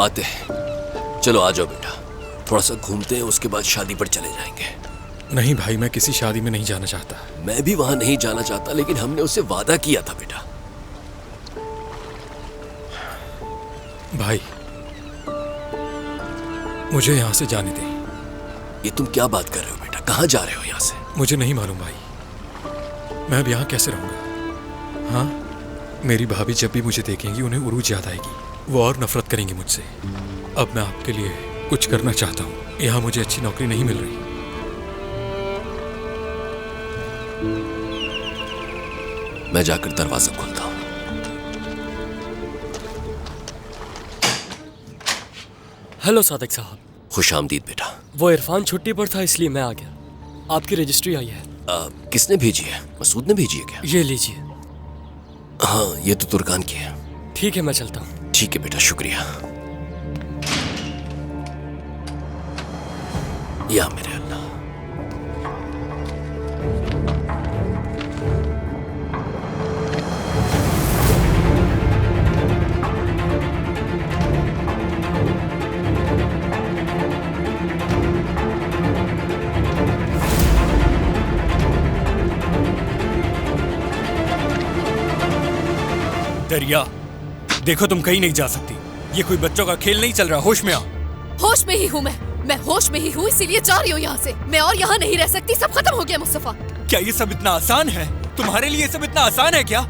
आते हैं। चलो आ जाओ बेटा, थोड़ा सा घूमते हैं, उसके बाद शादी पर चले जाएंगे। नहीं भाई, मैं किसी शादी में नहीं जाना चाहता। मैं भी वहां नहीं जाना चाहता, लेकिन हमने उससे वादा किया था बेटा। भाई मुझे यहाँ से जाने दें। ये तुम क्या बात कर रहे हो बेटा? कहाँ जा रहे हो यहाँ से? मुझे नहीं मालूम भाई, मैं अब यहाँ कैसे रहूँगा। हाँ, मेरी भाभी जब भी मुझे देखेंगी उन्हें उरूज याद आएगी, वो और नफरत करेंगी मुझसे। अब मैं आपके लिए कुछ करना चाहता हूँ, यहाँ मुझे अच्छी नौकरी नहीं मिल रही। मैं जाकर दरवाजा खोलता हूँ। हेलो सादिक साहब। खुशामदीद बेटा। वो इरफान छुट्टी पर था इसलिए मैं आ गया। आपकी रजिस्ट्री आई है। किसने भेजी है? मसूद ने भेजी है क्या? ये लीजिए। हाँ, ये तो तुर्कान की है। ठीक है, मैं चलता हूँ। ठीक है बेटा, शुक्रिया। या मेरे अल्लाह। दरिया, देखो तुम कहीं नहीं जा सकती। ये कोई बच्चों का खेल नहीं चल रहा। होश में आ। होश में ही हूँ मैं होश में ही हूँ, इसीलिए जा रही हूँ यहाँ से। मैं और यहाँ नहीं रह सकती, सब खत्म हो गया मुस्तफा। क्या ये सब इतना आसान है? तुम्हारे लिए सब इतना आसान है क्या?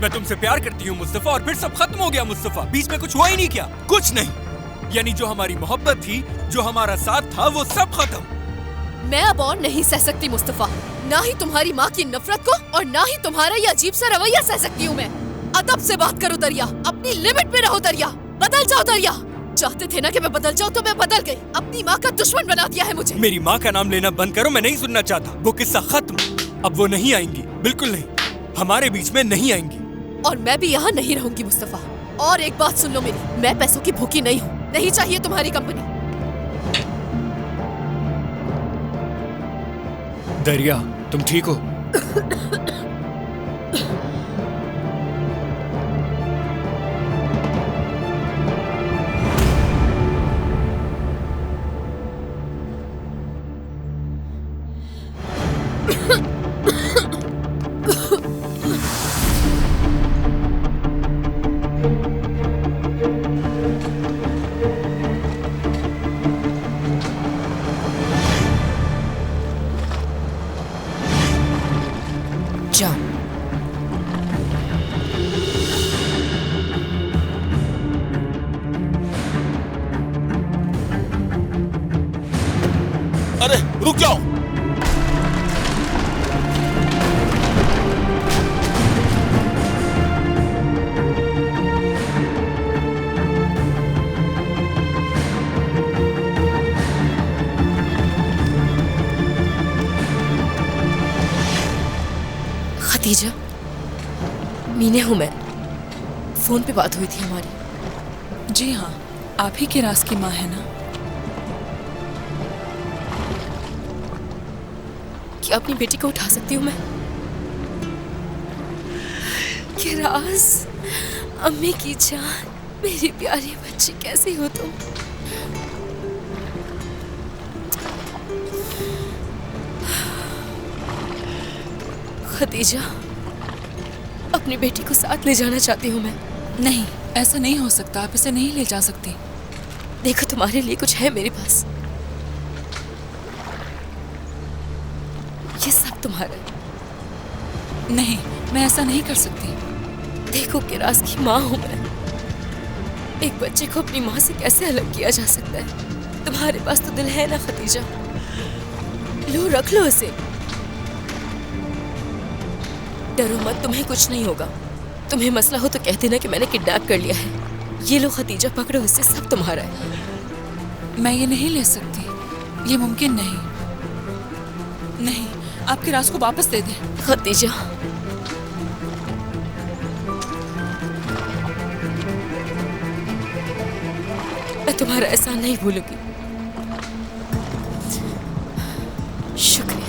मैं तुमसे प्यार करती हूँ मुस्तफा, और फिर सब खत्म हो गया मुस्तफा। बीच में कुछ हुआ ही नहीं क्या? कुछ नहीं। यानी जो हमारी मोहब्बत थी, जो हमारा साथ था, वो सब खत्म। मैं अब और नहीं सह सकती मुस्तफा, ना ही तुम्हारी माँ की नफरत को और ना ही तुम्हारा ये अजीब सा रवैया सह सकती हूँ मैं। अदब से बात करो दरिया, अपनी लिमिट में रहो दरिया। बदल जाओ दरिया। चाहते थे ना कि मैं बदल जाऊँ, तो मैं बदल गई। अपनी माँ का दुश्मन बना दिया है मुझे। मेरी माँ का नाम लेना बंद करो, मैं नहीं सुनना चाहता। वो किस्सा खत्म। अब वो नहीं आएंगी, बिल्कुल नहीं, हमारे बीच में नहीं आएंगी। और मैं भी यहाँ नहीं रहूंगी मुस्तफा। और एक बात सुन लो मेरी, मैं पैसों की भूखी नहीं हूँ, नहीं चाहिए तुम्हारी कंपनी। दरिया, तुम ठीक हो? जाओ। अरे रुक जाओ। खदीजा, मीने हूँ मैं। फोन पे बात हुई थी हमारी। जी हाँ, आप ही के राज की माँ है ना? क्या अपनी बेटी को उठा सकती हूँ मैं? किरास, अम्मी की जान, मेरी प्यारी बच्ची, कैसी हो तुम? खदीजा, अपनी बेटी को साथ ले जाना चाहती हूँ मैं। नहीं, ऐसा नहीं हो सकता। आप इसे नहीं ले जा सकती। देखो, तुम्हारे लिए कुछ है मेरे पास। ये सब तुम्हारा है। नहीं, मैं ऐसा नहीं कर सकती। देखो, किरास की माँ हूँ मैं। एक बच्चे को अपनी माँ से कैसे अलग किया जा सकता है? तुम्हारे पास तो दिल है ना खदीजा, लो रख लो इसे। डरो मत, तुम्हें कुछ नहीं होगा। तुम्हें मसला हो तो कह देना कि मैंने किडनैप कर लिया है। ये लो खदीजा, पकड़ो इसे, सब तुम्हारा है। मैं ये नहीं ले सकती, ये मुमकिन नहीं। नहीं, आपके राज को वापस दे दें। खदीजा, मैं तुम्हारा एहसान नहीं भूलूंगी। शुक्रिया।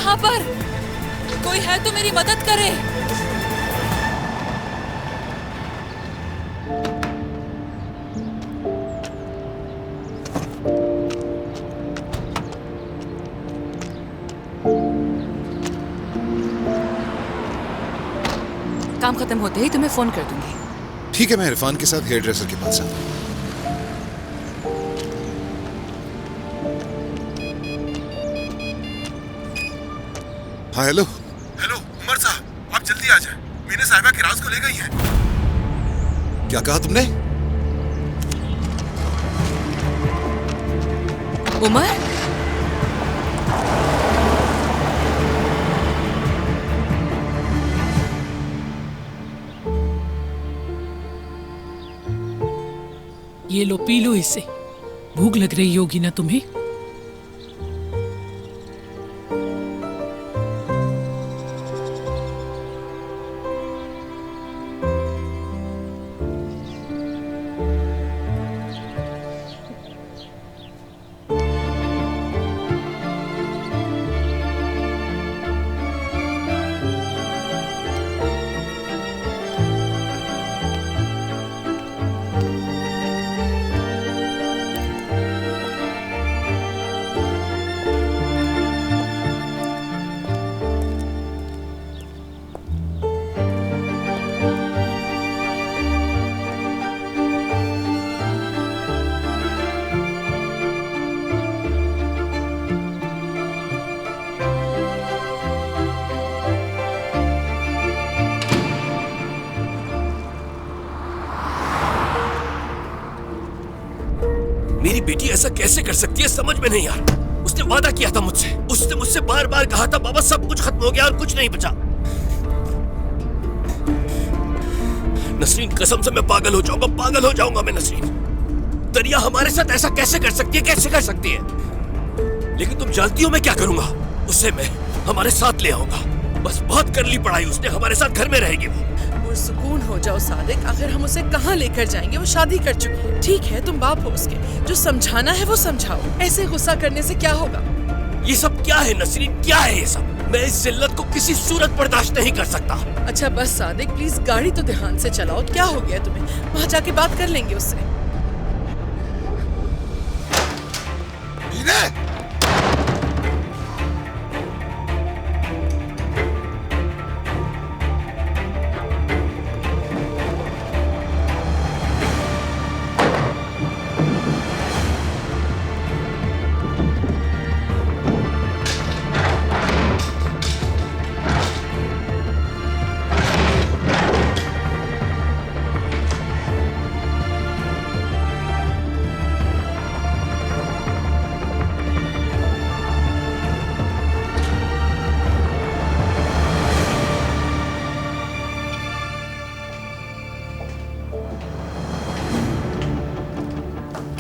यहाँ पर? कोई है तो मेरी मदद करे। काम खत्म होते ही तुम्हें फोन कर दूंगी। ठीक है, मैं इरफान के साथ हेयर ड्रेसर के पास जाता हूँ। हाँ हेलो उमर साहब, आप जल्दी आ जाए। मीना साहिबा की राज को ले गई हैं। क्या कहा तुमने? उमर, ये लो पी लो इसे। भूख लग रही होगी ना तुम्हें? मेरी बेटी ऐसा कैसे कर सकती है, समझ में नहीं यार। उसने वादा किया था मुझसे, उसने मुझसे बार बार कहा था बाबा सब कुछ खत्म हो गया और कुछ नहीं बचा। नसरीन कसम से मैं पागल हो जाऊंगा मैं नसरीन। दरिया हमारे साथ ऐसा कैसे कर सकती है, कैसे कर सकती है? लेकिन तुम जानती हो मैं क्या करूंगा? उसे मैं हमारे साथ ले आऊंगा। बस बहुत कर ली पढ़ाई उसने, हमारे साथ घर में रहेगी वो। सुकून हो जाओ सादिक, आखिर हम उसे कहाँ लेकर जाएंगे? वो शादी कर चुकी है। ठीक है, तुम बाप हो उसके, जो समझाना है वो समझाओ। ऐसे गुस्सा करने से क्या होगा? ये सब क्या है नसरीन, क्या है ये सब? मैं इस जिल्लत को किसी सूरत बर्दाश्त नहीं कर सकता। अच्छा बस सादिक प्लीज गाड़ी तो ध्यान से चलाओ। क्या हो गया तुम्हें? वहाँ जाके बात कर लेंगे उससे।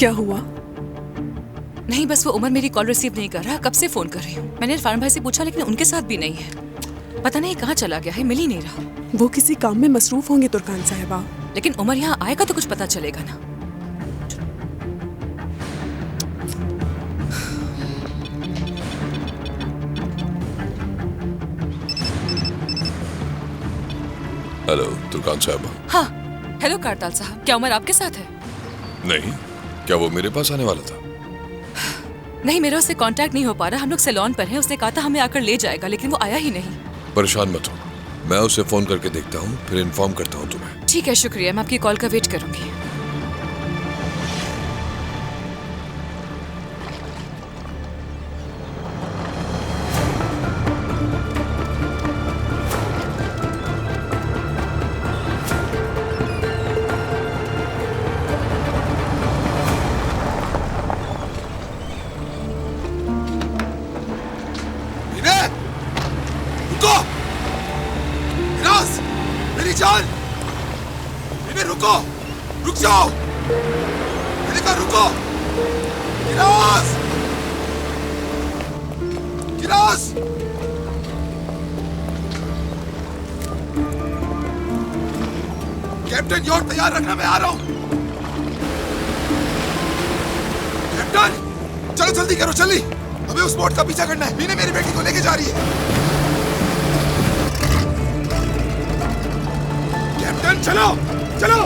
क्या हुआ? नहीं बस वो उमर मेरी कॉल रिसीव नहीं कर रहा, कब से फोन कर रही हूँ। मैंने इरफान भाई से पूछा लेकिन उनके साथ भी नहीं है। पता नहीं कहाँ चला गया है, मिल ही नहीं रहा। वो किसी काम में मसरूफ होंगे तुर्कान साहिबा। लेकिन उमर यहाँ आएगा तो कुछ पता चलेगा ना। हेलो तुर्कान साहिबा। हाँ हेलो कारताल साहब, क्या उमर आपके साथ है? नहीं, क्या वो मेरे पास आने वाला था? नहीं, मेरा उससे कांटेक्ट नहीं हो पा रहा। हम लोग सैलून पर हैं, उसने कहा था हमें आकर ले जाएगा लेकिन वो आया ही नहीं। परेशान मत हो, मैं उसे फोन करके देखता हूँ, फिर इन्फॉर्म करता हूँ तुम्हें। ठीक है शुक्रिया, मैं आपकी कॉल का वेट करूंगी। रुक जाओ, मैंने कहा रुको। गिलास कैप्टन योर तैयार रखना, मैं आ रहा हूं। कैप्टन चलो जल्दी करो, चली हमें उस बोट का पीछा करना है। मीना मेरी बेटी को लेके जा रही है। कैप्टन चलो चलो।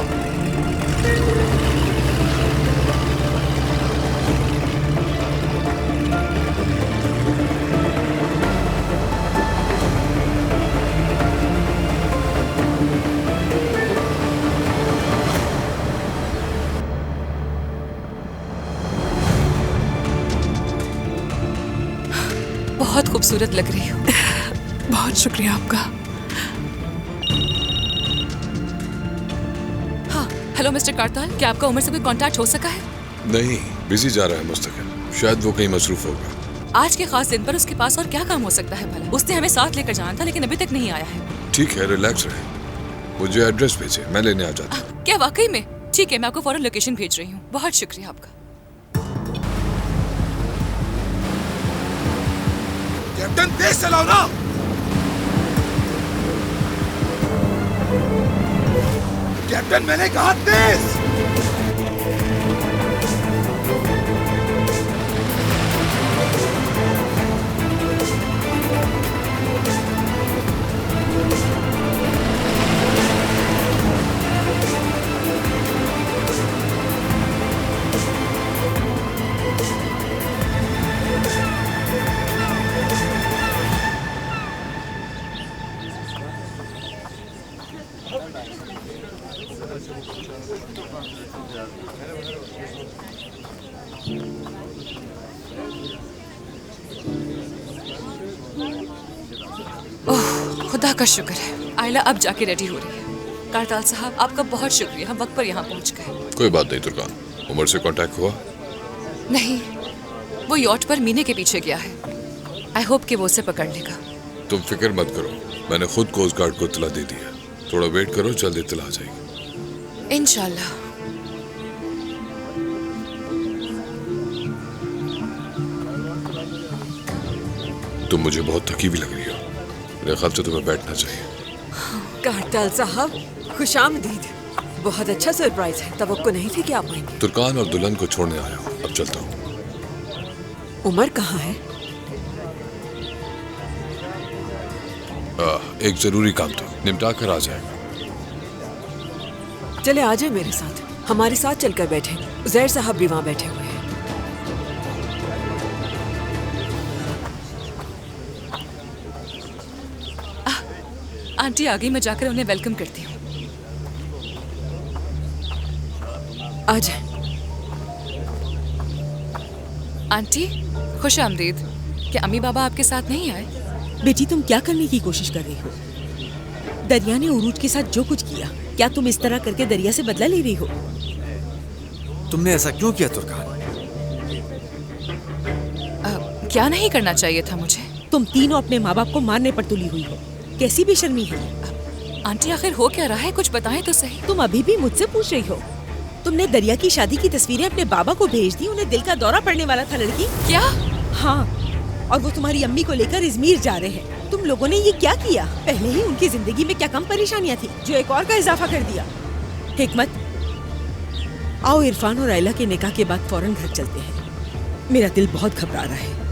बहुत खूबसूरत लग रही हो। बहुत शुक्रिया आपका। हाँ, हेलो मिस्टर कारताल, क्या आपका उमर से कोई कांटेक्ट हो सका है? नहीं, बिजी जा रहा है मुस्तकिल। शायद वो कहीं मसरूफ होगा। आज के खास दिन पर उसके पास और क्या काम हो सकता है भला? उसने हमें साथ लेकर जाना था लेकिन अभी तक नहीं आया है। ठीक है, रिलैक्स रहे। मुझे एड्रेस भेजे, मैं लेने आ जाता हूँ। क्या वाकई में? ठीक है, मैं आपको फौरन लोकेशन भेज रही हूँ। बहुत शुक्रिया आपका। कैप्टन तेज चलाओ ना। कैप्टन मैंने कहा तेज। ओह, खुदा का शुक्र है, आयला अब जाके रेडी हो रही है। कारताल साहब, आपका बहुत शुक्रिया, हम वक्त पर यहाँ पहुँच गए। कोई बात नहीं तुर्कान, उमर से कांटेक्ट हुआ? नहीं, वो यॉट पर मीने के पीछे गया है। आई होप कि वो उसे पकड़ लेगा। तुम फिक्र मत करो, मैंने खुद कोस्ट गार्ड को इत्तला दे दी है। थोड़ा वेट करो, जल्द इत्तला आ जाएगी। इंशाल्लाह। तुम मुझे बहुत थकी हुई लग रही हो, मेरे ख्याल से तुम्हें बैठना चाहिए। कारताल साहब, खुशामदीद। बहुत अच्छा सरप्राइज है, तवक्को नहीं थी कि आप आएंगे। तुर्कान और दुल्हन को छोड़ने आया हूँ, अब चलता हूँ। उमर कहाँ है? एक जरूरी काम था, निपटा कर आ जाएगा। चले आ जाए मेरे साथ, हमारे साथ चलकर बैठे। उजैर साहब भी वहाँ बैठे हुए हैं। आंटी आ गई, मैं जाकर उन्हें वेलकम करती हूँ। आ जाए। आंटी, खुश आमदीद। क्या अम्मी बाबा आपके साथ नहीं आए? बेटी, तुम क्या करने की कोशिश कर रही हो? दरिया ने उरूज के साथ जो कुछ किया, क्या तुम इस तरह करके दरिया से बदला ले रही हो? तुमने ऐसा क्यों किया तुर्कान? क्या नहीं करना चाहिए था मुझे? तुम तीनों अपने माँ बाप को मारने पर तुली हुई हो। कैसी बेशर्मी है। आंटी, आखिर हो क्या रहा है? कुछ बताएं तो सही। तुम अभी भी मुझसे पूछ रही हो? तुमने दरिया की शादी की तस्वीरें अपने बाबा को भेज दी। उन्हें दिल का दौरा पड़ने वाला था लड़की। क्या? हाँ, और वो तुम्हारी अम्मी को लेकर इजमीर जा रहे हैं। तुम लोगों ने ये क्या किया? पहले ही उनकी जिंदगी में क्या कम परेशानियां थी जो एक और का इजाफा कर दिया। हिकमत, आओ इरफान और आयला के निकाह के बाद फौरन घर चलते हैं। मेरा दिल बहुत घबरा रहा है।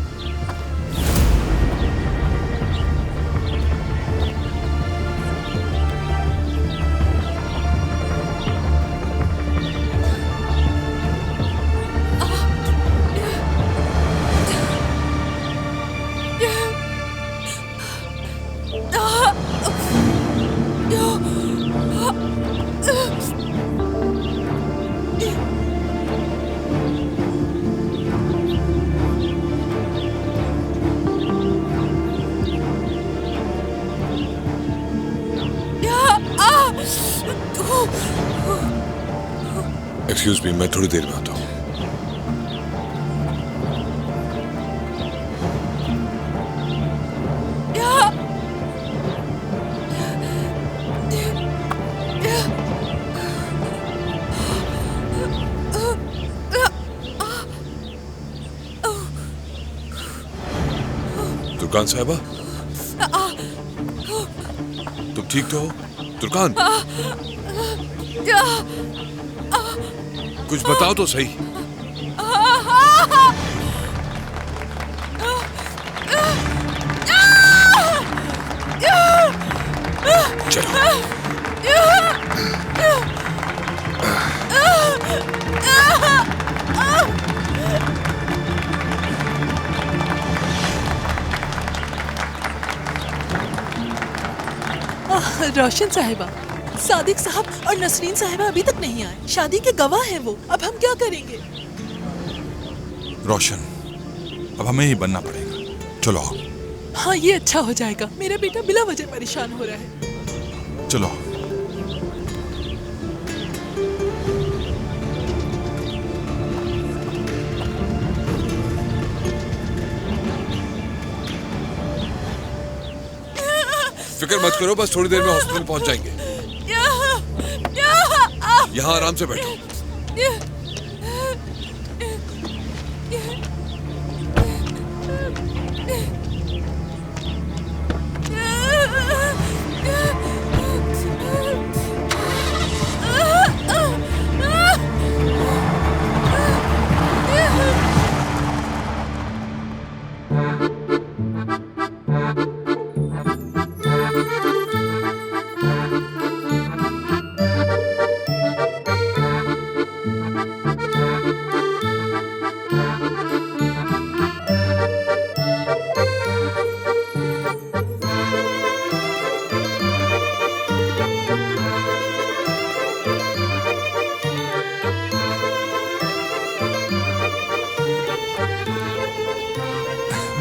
एक्सक्यूज मी, मैं थोड़ी देर में आता हूँ। तुर्कान साहिबा, तुम ठीक तो हो? तुर्कान, कुछ बताओ तो सही। रोशन साहिबा, सादिक साहब और नसरीन साहिबा अभी तक नहीं आए। शादी के गवाह हैं वो। अब हम क्या करेंगे? रोशन, अब हमें ही बनना पड़ेगा। चलो आओ। हाँ, ये अच्छा हो जाएगा। मेरा बेटा बिला वजह परेशान हो रहा है। चलो। फिक्र मत करो, बस थोड़ी देर में हॉस्पिटल पहुंच जाएंगे। यहाँ आराम से बैठो।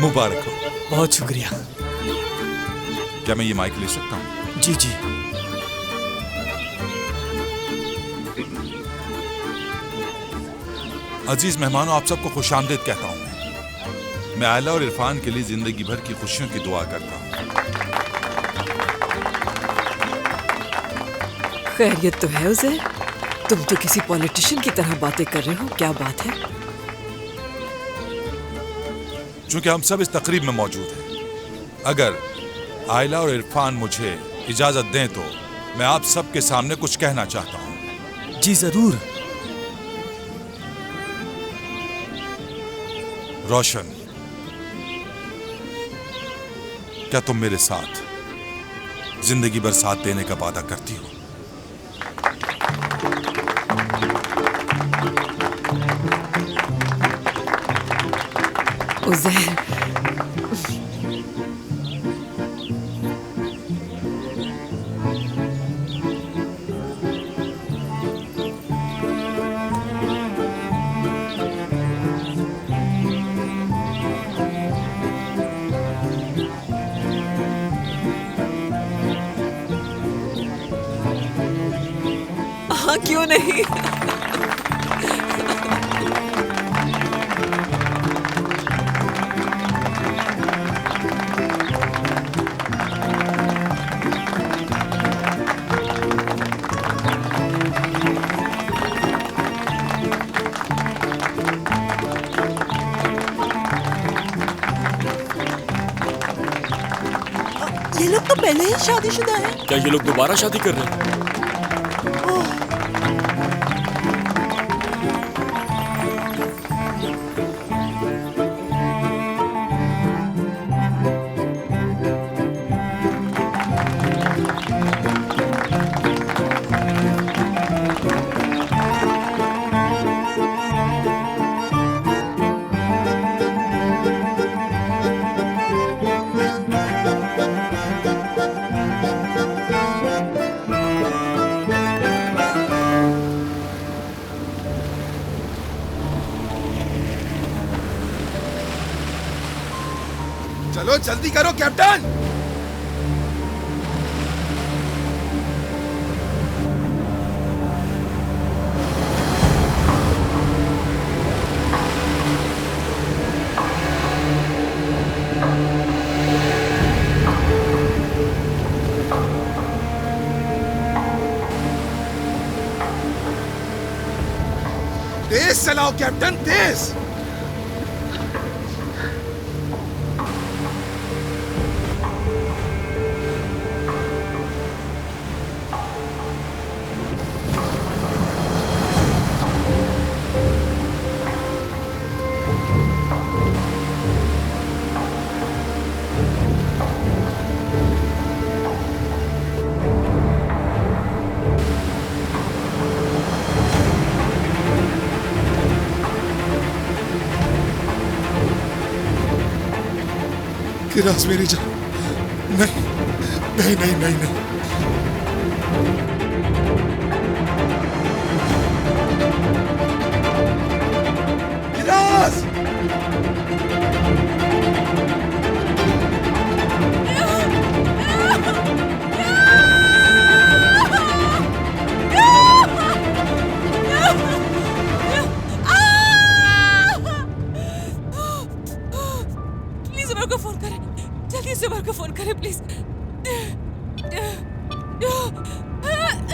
मुबारक हो। बहुत शुक्रिया। क्या मैं ये माइक ले सकता हूँ? जी जी। अजीज मेहमानों, आप सबको खुशामदीद कहता हूँ। मैं आयला और इरफान के लिए जिंदगी भर की खुशियों की दुआ करता हूँ। खैरियत तो है उज़ैर? तुम तो किसी पॉलिटिशियन की तरह बातें कर रहे हो। क्या बात है? चूंकि हम सब इस तकरीब में मौजूद हैं, अगर आयला और इरफान मुझे इजाजत दें तो मैं आप सबके सामने कुछ कहना चाहता हूँ। जी जरूर। रोशन, क्या तुम मेरे साथ जिंदगी भर साथ देने का वादा करती हो? उज़ैर, हाँ क्यों नहीं? ये लोग तो पहले ही शादीशुदा हैं। क्या ये लोग दोबारा शादी कर रहे हैं? चलो जल्दी करो कैप्टन। तेज चलाओ कैप्टन, तेज। किरास मेरी जान, नहीं नहीं नहीं नहीं नहीं।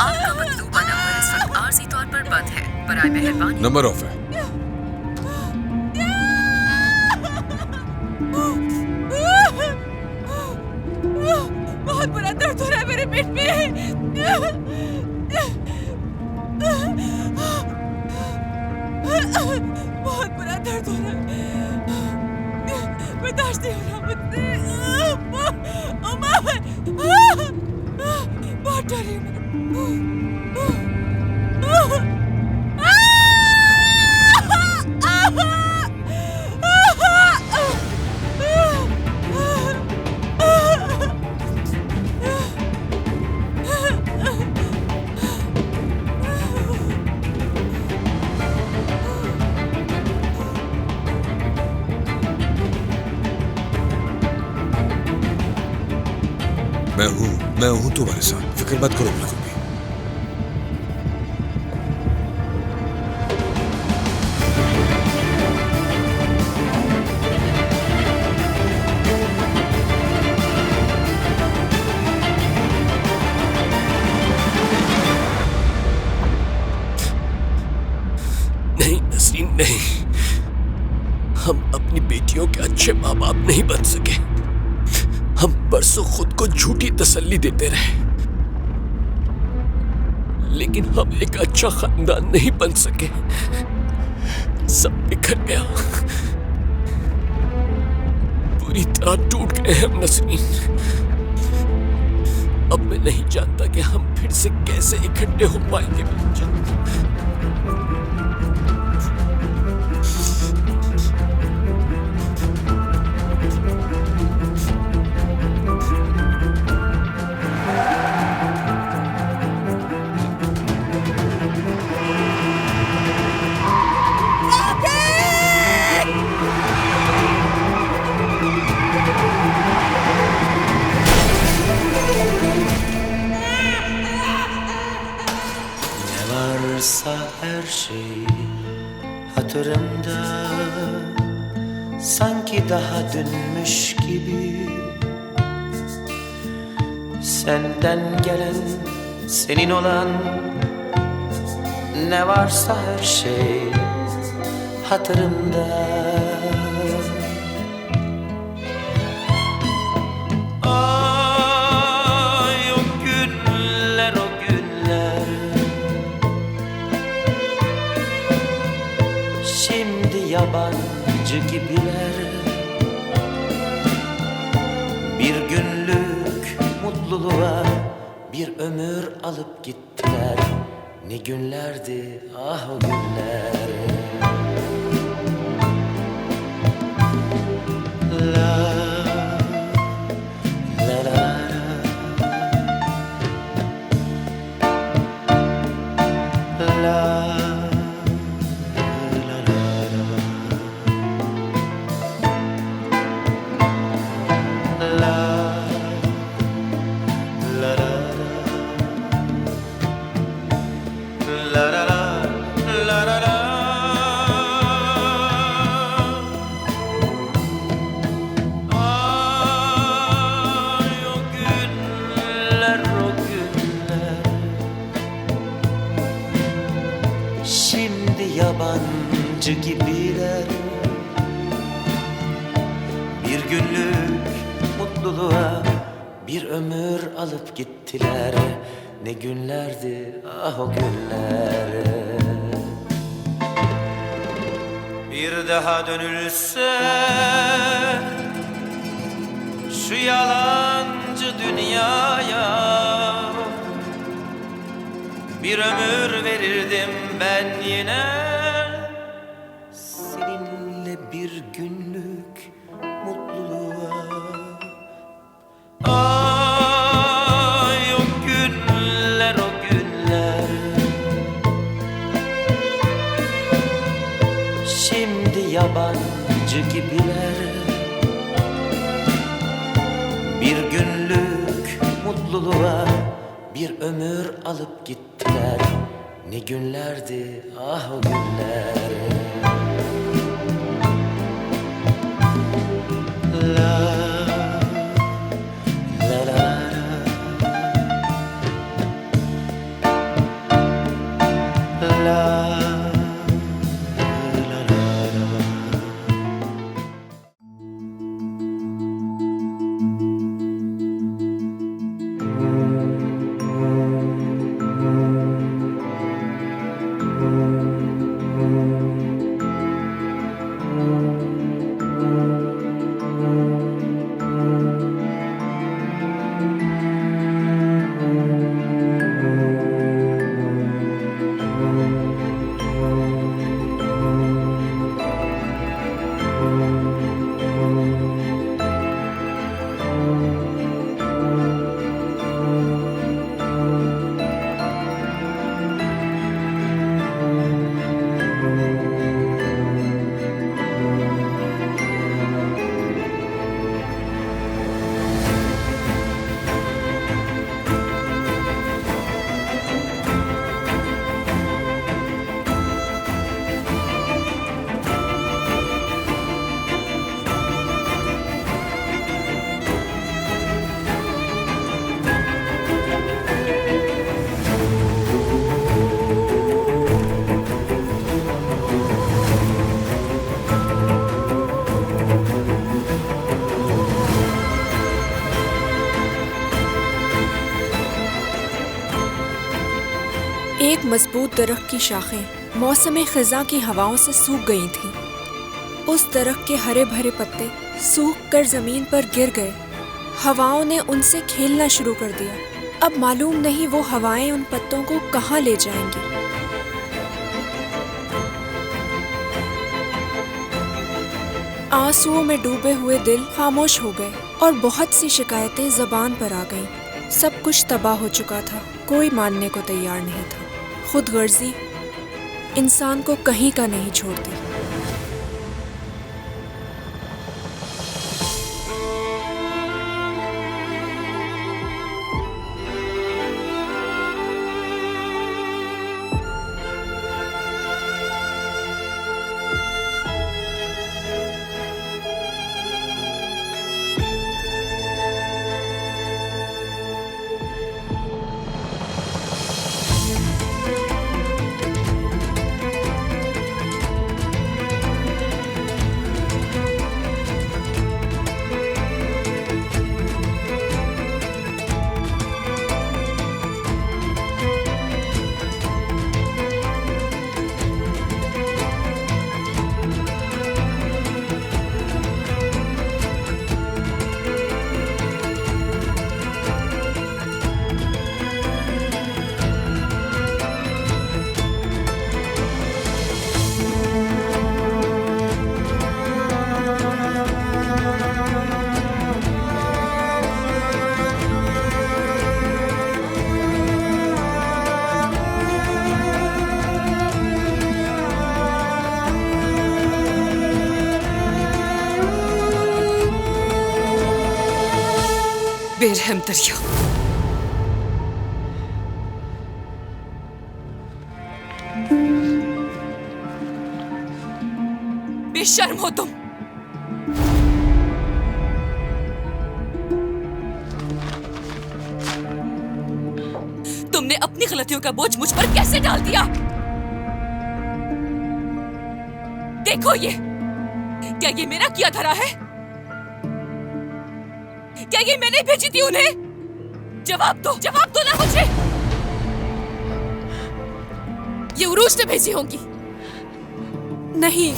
आपका मतलूबा नंबर इस वक्त आर्जी तौर पर बंद है। बराए मेहरबानी नंबर ऑफ है। बहुत बुरा दर्द हो रहा है मेरे पेट में। बहुत बुरा दर्द हो रहा है, बर्दाश्त नहीं हो रहा मुझसे। बहुत डरी मैं हूं तुम्हारे साथ, फिक्र मत करो बिल्कुल भी। नहीं नसरीन, नहीं। हम अपनी बेटियों के अच्छे माँ बाप नहीं बन सके। हम बरसों खुद को झूठी तसल्ली देते रहे, लेकिन हम एक अच्छा खानदान नहीं बन सके। सब बिखर गया, पूरी तरह टूट गए हम नसरीन। अब मैं नहीं जानता कि हम फिर से कैसे इकट्ठे हो पाएंगे। Her şey hatırımda, sanki daha dünmüş gibi. Senden gelen, senin olan, ne varsa her şey hatırımda. Ay o günler, o günler, şimdi yabancı gibiler. Bir günlük mutluluğa bir ömür alıp gittiler. Ne günlerdi ah o günler. La la la la la. Yabancı gibiler. Bir günlük mutluluğa bir ömür alıp gittiler. Ne günlerdi ah o günler. Bir daha dönülse şu yalancı dünyaya, bir ömür verirdim ben yine. Seninle bir günlük mutluluğa. Ay o günler, o günler, şimdi yabancı gibiler. Bir günlük mutluluğa bir ömür alıp gittiler. Ne günlerdi ah o günler. La la la la. एक मजबूत दरख्त की शाखें मौसम खिज़ा की हवाओं से सूख गई थीं। उस दरख्त के हरे भरे पत्ते सूख कर जमीन पर गिर गए। हवाओं ने उनसे खेलना शुरू कर दिया। अब मालूम नहीं वो हवाएं उन पत्तों को कहाँ ले जाएंगी। आंसुओं में डूबे हुए दिल खामोश हो गए और बहुत सी शिकायतें ज़बान पर आ गईं। सब कुछ तबाह हो चुका था, कोई मानने को तैयार नहीं था। खुदगर्जी इंसान को कहीं का नहीं छोड़ती। बेरहम दरिया, बेशर्म हो तुम। तुमने अपनी गलतियों का बोझ मुझ पर कैसे डाल दिया? देखो ये, क्या ये मेरा किया धरा है? क्या ये मैंने भेजी थी उन्हें? जवाब दो ना मुझे। ये उरूज ने भेजी होंगी। नहीं,